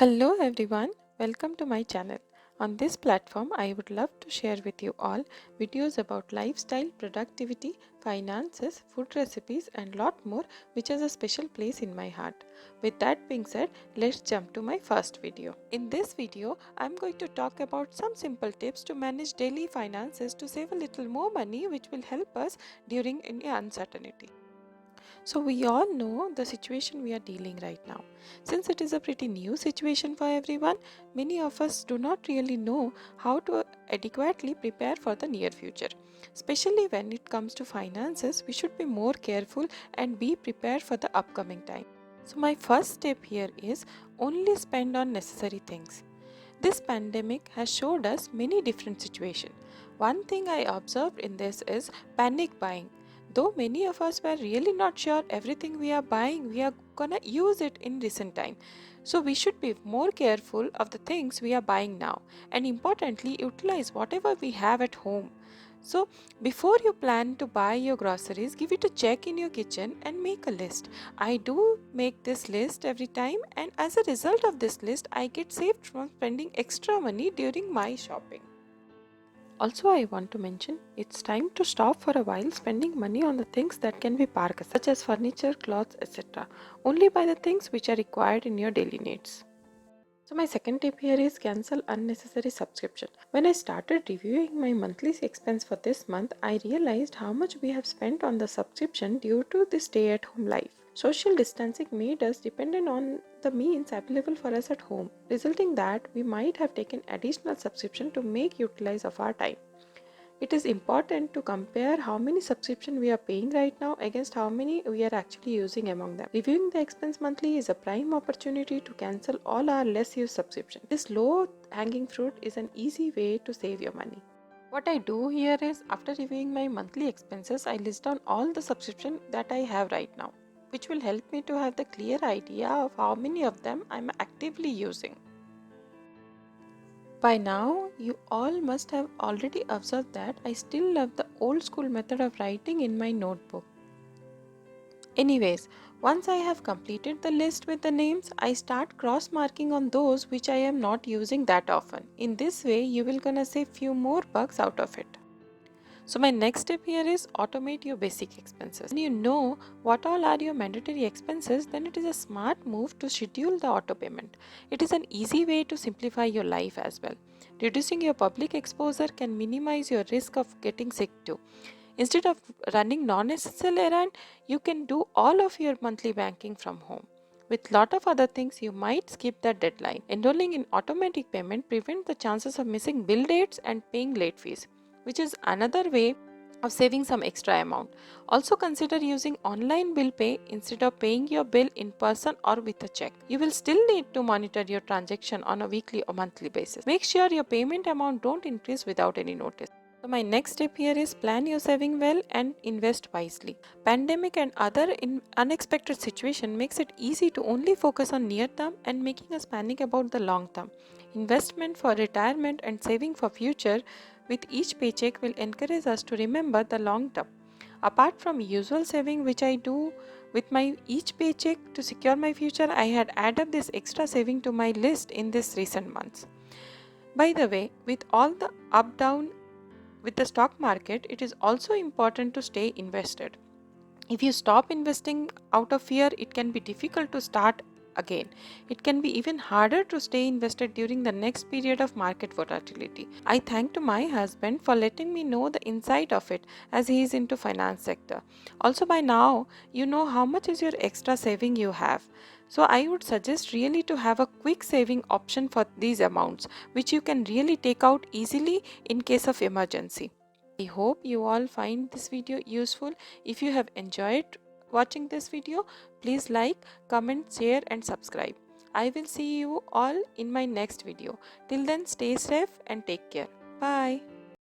Hello everyone, welcome to my channel. On this platform, I would love to share with you all videos about lifestyle, productivity, finances, food recipes and lot more which has a special place in my heart. With that being said, let's jump to my first video. In this video, I'm going to talk about some simple tips to manage daily finances to save a little more money which will help us during any uncertainty. So, we all know the situation we are dealing right now. Since it is a pretty new situation for everyone, many of us do not really know how to adequately prepare for the near future. Especially when it comes to finances, we should be more careful and be prepared for the upcoming time. So, my first step here is only spend on necessary things. This pandemic has showed us many different situations. One thing I observed in this is panic buying. Though many of us were really not sure everything we are buying, we are gonna use it in recent time. So we should be more careful of the things we are buying now and importantly utilize whatever we have at home. So before you plan to buy your groceries, give it a check in your kitchen and make a list. I do make this list every time, and as a result of this list, I get saved from spending extra money during my shopping. Also, I want to mention it's time to stop for a while spending money on the things that can be parked, such as furniture, clothes, etc. Only buy the things which are required in your daily needs. So my second tip here is cancel unnecessary subscription. When I started reviewing my monthly expense for this month, I realized how much we have spent on the subscription due to the stay-at-home life. Social distancing made us dependent on the means available for us at home, resulting that we might have taken additional subscription to make utilize of our time. It is important to compare how many subscription we are paying right now against how many we are actually using among them. Reviewing the expense monthly is a prime opportunity to cancel all our less used subscription. This low hanging fruit is an easy way to save your money. What I do here is after reviewing my monthly expenses, I list down all the subscription that I have right now, which will help me to have the clear idea of how many of them I'm actively using. By now, you all must have already observed that I still love the old school method of writing in my notebook. Anyways, once I have completed the list with the names, I start cross marking on those which I am not using that often. In this way, you will gonna save few more bucks out of it. So my next step here is automate your basic expenses. When you know what all are your mandatory expenses, then it is a smart move to schedule the auto payment. It is an easy way to simplify your life as well. Reducing your public exposure can minimize your risk of getting sick too. Instead of running non-essential errand, you can do all of your monthly banking from home. With lot of other things, you might skip that deadline. Enrolling in automatic payment prevents the chances of missing bill dates and paying late fees, which is another way of saving some extra amount. Also consider using online bill pay instead of paying your bill in person or with a check. You will still need to monitor your transaction on a weekly or monthly basis. Make sure your payment amount don't increase without any notice. So my next step here is plan your saving well and invest wisely. Pandemic and other unexpected situation makes it easy to only focus on near term and making us panic about the long term. Investment for retirement and saving for future with each paycheck will encourage us to remember the long term. Apart from usual saving which I do with my each paycheck to secure my future, I had added this extra saving to my list in this recent months. By the way, with all the up down with the stock market, it is also important to stay invested. If you stop investing out of fear, it can be difficult to start again. It can be even harder to stay invested during the next period of market volatility. I thank to my husband for letting me know the inside of it as he is into finance sector. Also by now, you know how much is your extra saving you have. So I would suggest really to have a quick saving option for these amounts which you can really take out easily in case of emergency. I hope you all find this video useful. If you have enjoyed watching this video, please like, comment, share and subscribe. I will see you all in my next video. Till then, stay safe and take care. Bye.